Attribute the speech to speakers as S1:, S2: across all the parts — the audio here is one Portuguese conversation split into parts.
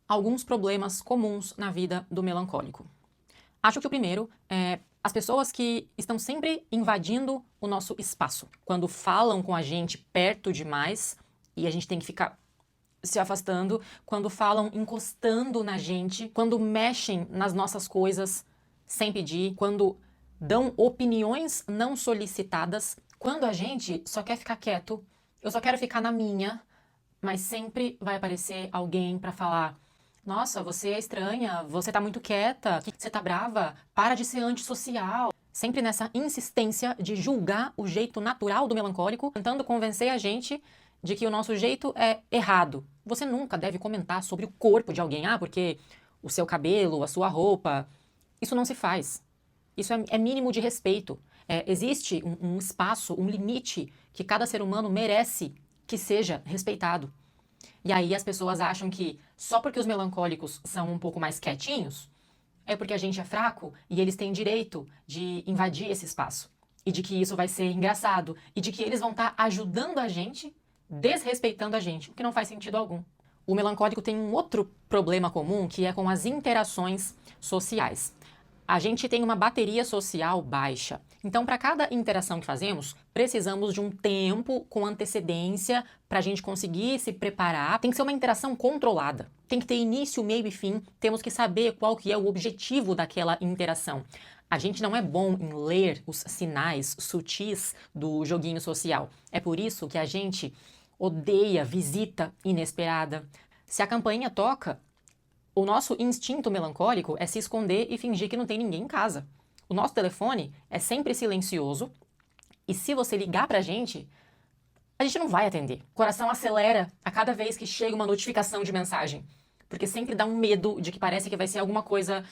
S1: alguns problemas comuns na vida do melancólico. Acho que o primeiro é as pessoas que estão sempre invadindo o nosso espaço. Quando falam com a gente perto demais e a gente tem que ficar se afastando, quando falam encostando na gente, quando mexem nas nossas coisas sem pedir, quando dão opiniões não solicitadas, quando a gente só quer ficar quieto, eu só quero ficar na minha, mas sempre vai aparecer alguém para falar: nossa, você é estranha, você tá muito quieta, você tá brava, para de ser antissocial. Sempre nessa insistência de julgar o jeito natural do melancólico, tentando convencer a gente de que o nosso jeito é errado. Você nunca deve comentar sobre o corpo de alguém, porque o seu cabelo, a sua roupa, isso não se faz. Isso é mínimo de respeito. Existe um espaço, um limite que cada ser humano merece que seja respeitado. E aí as pessoas acham que só porque os melancólicos são um pouco mais quietinhos, é porque a gente é fraco e eles têm direito de invadir esse espaço. E de que isso vai ser engraçado. E de que eles vão estar ajudando a gente, desrespeitando a gente, o que não faz sentido algum. O melancólico tem um outro problema comum, que é com as interações sociais. A gente tem uma bateria social baixa. Então, para cada interação que fazemos, precisamos de um tempo com antecedência para a gente conseguir se preparar. Tem que ser uma interação controlada. Tem que ter início, meio e fim. Temos que saber qual que é o objetivo daquela interação. A gente não é bom em ler os sinais sutis do joguinho social. É por isso que a gente odeia visita inesperada. Se a campainha toca, o nosso instinto melancólico é se esconder e fingir que não tem ninguém em casa. O nosso telefone é sempre silencioso e se você ligar pra gente, a gente não vai atender. O coração acelera a cada vez que chega uma notificação de mensagem, porque sempre dá um medo de que parece que vai ser alguma coisa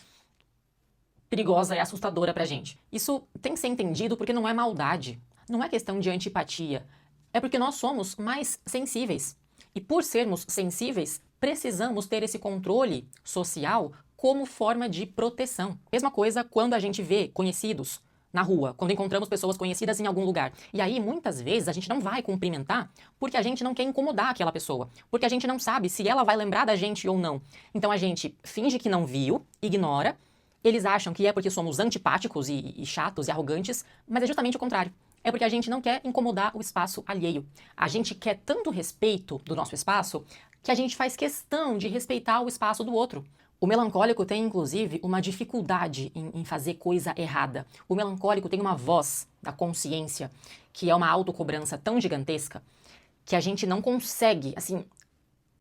S1: perigosa e assustadora pra gente. Isso tem que ser entendido porque não é maldade, não é questão de antipatia, é porque nós somos mais sensíveis. E por sermos sensíveis, precisamos ter esse controle social como forma de proteção. Mesma coisa quando a gente vê conhecidos na rua, quando encontramos pessoas conhecidas em algum lugar. E aí, muitas vezes, a gente não vai cumprimentar porque a gente não quer incomodar aquela pessoa, porque a gente não sabe se ela vai lembrar da gente ou não. Então a gente finge que não viu, ignora, eles acham que é porque somos antipáticos e chatos e arrogantes, mas é justamente o contrário. É porque a gente não quer incomodar o espaço alheio. A gente quer tanto respeito do nosso espaço que a gente faz questão de respeitar o espaço do outro. O melancólico tem, inclusive, uma dificuldade em fazer coisa errada. O melancólico tem uma voz da consciência, que é uma autocobrança tão gigantesca, que a gente não consegue, assim,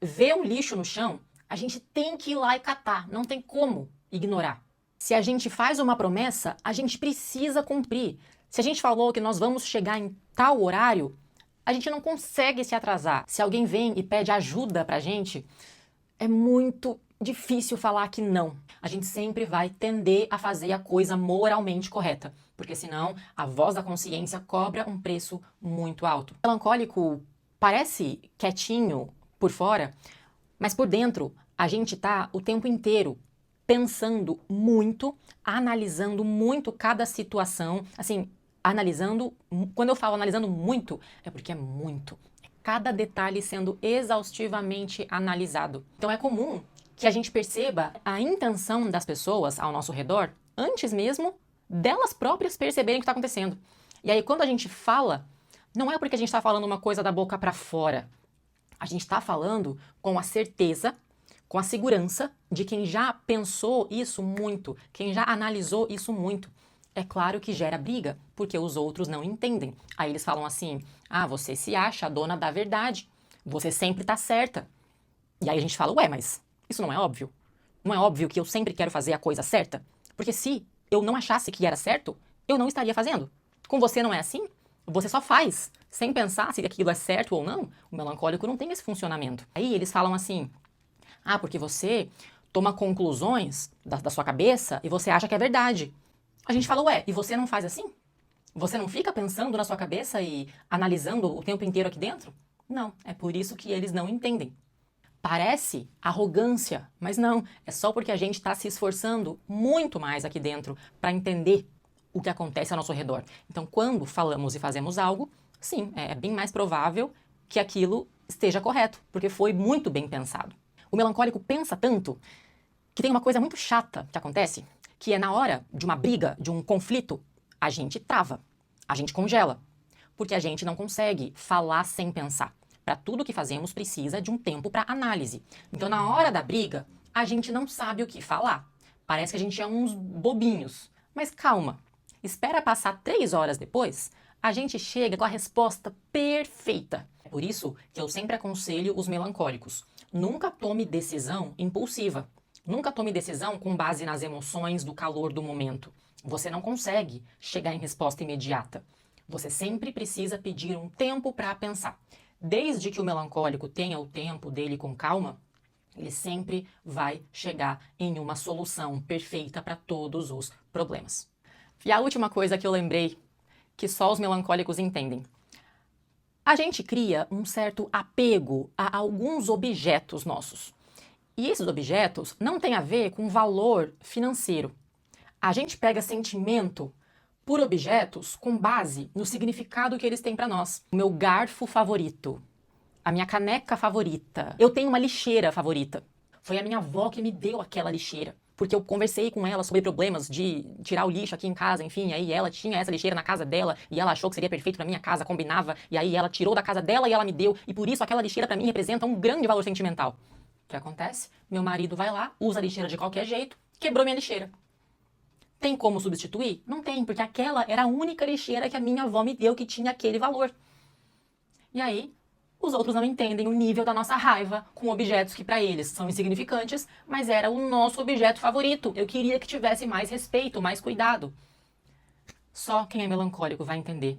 S1: ver um lixo no chão, a gente tem que ir lá e catar, não tem como ignorar. Se a gente faz uma promessa, a gente precisa cumprir. Se a gente falou que nós vamos chegar em tal horário, a gente não consegue se atrasar. Se alguém vem e pede ajuda pra gente, é muito difícil falar que não. A gente sempre vai tender a fazer a coisa moralmente correta, porque senão a voz da consciência cobra um preço muito alto. O melancólico parece quietinho por fora, mas por dentro a gente tá o tempo inteiro pensando muito, analisando muito cada situação, assim, analisando, quando eu falo analisando muito, é porque é muito. Cada detalhe sendo exaustivamente analisado. Então é comum que a gente perceba a intenção das pessoas ao nosso redor antes mesmo delas próprias perceberem o que está acontecendo. E aí quando a gente fala, não é porque a gente está falando uma coisa da boca para fora. A gente está falando com a certeza, com a segurança de quem já pensou isso muito, quem já analisou isso muito. É claro que gera briga, porque os outros não entendem. Aí eles falam assim: você se acha a dona da verdade, você sempre tá certa. E aí a gente fala: ué, mas isso não é óbvio? Não é óbvio que eu sempre quero fazer a coisa certa? Porque se eu não achasse que era certo, eu não estaria fazendo. Com você não é assim? Você só faz, sem pensar se aquilo é certo ou não. O melancólico não tem esse funcionamento. Aí eles falam assim: porque você toma conclusões da sua cabeça e você acha que é verdade. A gente fala: ué, e você não faz assim? Você não fica pensando na sua cabeça e analisando o tempo inteiro aqui dentro? Não, é por isso que eles não entendem. Parece arrogância, mas não, é só porque a gente está se esforçando muito mais aqui dentro para entender o que acontece ao nosso redor. Então, quando falamos e fazemos algo, sim, é bem mais provável que aquilo esteja correto, porque foi muito bem pensado. O melancólico pensa tanto que tem uma coisa muito chata que acontece, que é na hora de uma briga, de um conflito, a gente trava, a gente congela, porque a gente não consegue falar sem pensar. Para tudo que fazemos precisa de um tempo para análise. Então, na hora da briga, a gente não sabe o que falar. Parece que a gente é uns bobinhos. Mas calma, espera passar 3 horas depois, a gente chega com a resposta perfeita. É por isso que eu sempre aconselho os melancólicos. Nunca tome decisão impulsiva. Nunca tome decisão com base nas emoções do calor do momento. Você não consegue chegar em resposta imediata. Você sempre precisa pedir um tempo para pensar. Desde que o melancólico tenha o tempo dele com calma, ele sempre vai chegar em uma solução perfeita para todos os problemas. E a última coisa que eu lembrei, que só os melancólicos entendem. A gente cria um certo apego a alguns objetos nossos. E esses objetos não têm a ver com valor financeiro. A gente pega sentimento por objetos com base no significado que eles têm para nós. O meu garfo favorito, a minha caneca favorita. Eu tenho uma lixeira favorita. Foi a minha avó que me deu aquela lixeira. Porque eu conversei com ela sobre problemas de tirar o lixo aqui em casa, enfim, aí ela tinha essa lixeira na casa dela e ela achou que seria perfeito na minha casa, combinava, e aí ela tirou da casa dela e ela me deu, e por isso aquela lixeira para mim representa um grande valor sentimental. O que acontece? Meu marido vai lá, usa a lixeira de qualquer jeito, quebrou minha lixeira. Tem como substituir? Não tem, porque aquela era a única lixeira que a minha avó me deu que tinha aquele valor. E aí, os outros não entendem o nível da nossa raiva com objetos que para eles são insignificantes, mas era o nosso objeto favorito. Eu queria que tivesse mais respeito, mais cuidado. Só quem é melancólico vai entender